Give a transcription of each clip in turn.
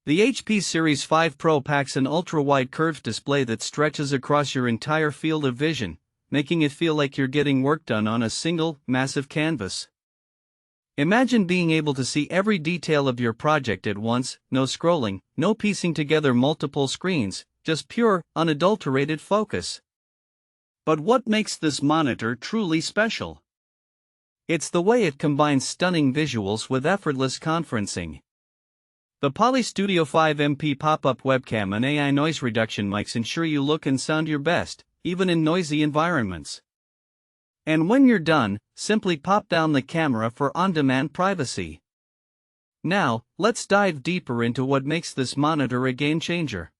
The HP Series 5 Pro packs an ultra-wide curved display that stretches across your entire field of vision, making it feel like you're getting work done on a single, massive canvas. Imagine being able to see every detail of your project at once, no scrolling, no piecing together multiple screens, just pure, unadulterated focus. But what makes this monitor truly special? It's the way it combines stunning visuals with effortless conferencing. The Poly Studio 5MP pop-up webcam and AI noise reduction mics ensure you look and sound your best, even in noisy environments. And when you're done, simply pop down the camera for on-demand privacy. Now, let's dive deeper into what makes this monitor a game-changer.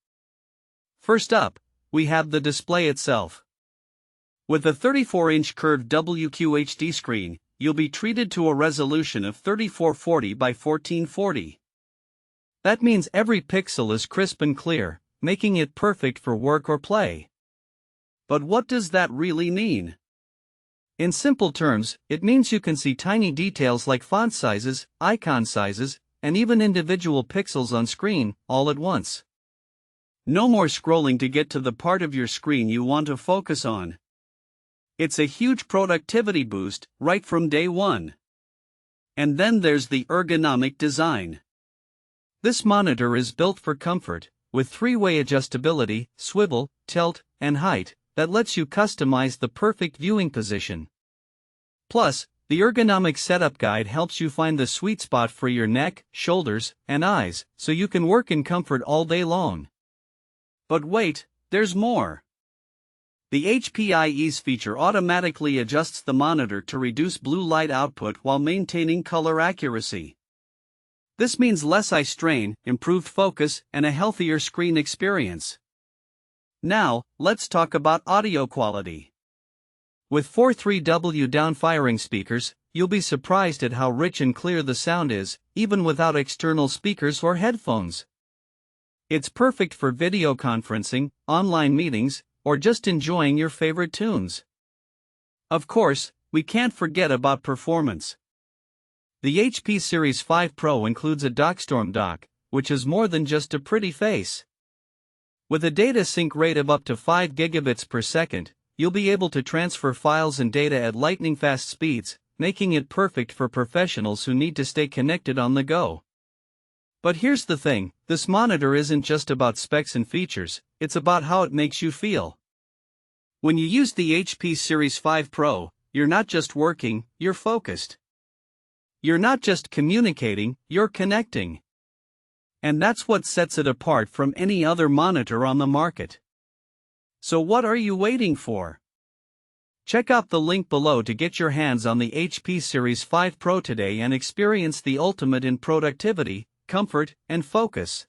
First up, we have the display itself. With a 34-inch curved WQHD screen, you'll be treated to a resolution of 3440 by 1440. That means every pixel is crisp and clear, making it perfect for work or play. But what does that really mean? In simple terms, it means you can see tiny details like font sizes, icon sizes, and even individual pixels on screen, all at once. No more scrolling to get to the part of your screen you want to focus on. It's a huge productivity boost, right from day one. And then there's the ergonomic design. This monitor is built for comfort, with three-way adjustability, swivel, tilt, and height, that lets you customize the perfect viewing position. Plus, the ergonomic setup guide helps you find the sweet spot for your neck, shoulders, and eyes, so you can work in comfort all day long. But wait, there's more. The HPI Ease feature automatically adjusts the monitor to reduce blue light output while maintaining color accuracy. This means less eye strain, improved focus, and a healthier screen experience. Now, let's talk about audio quality. With 4.3W down-firing speakers, you'll be surprised at how rich and clear the sound is, even without external speakers or headphones. It's perfect for video conferencing, online meetings, or just enjoying your favorite tunes. Of course, we can't forget about performance. The HP Series 5 Pro includes a DockStorm dock, which is more than just a pretty face. With a data sync rate of up to 5 gigabits per second, you'll be able to transfer files and data at lightning-fast speeds, making it perfect for professionals who need to stay connected on the go. But here's the thing, this monitor isn't just about specs and features, it's about how it makes you feel. When you use the HP Series 5 Pro, you're not just working, you're focused. You're not just communicating, you're connecting. And that's what sets it apart from any other monitor on the market. So what are you waiting for? Check out the link below to get your hands on the HP Series 5 Pro today and experience the ultimate in productivity, comfort, and focus.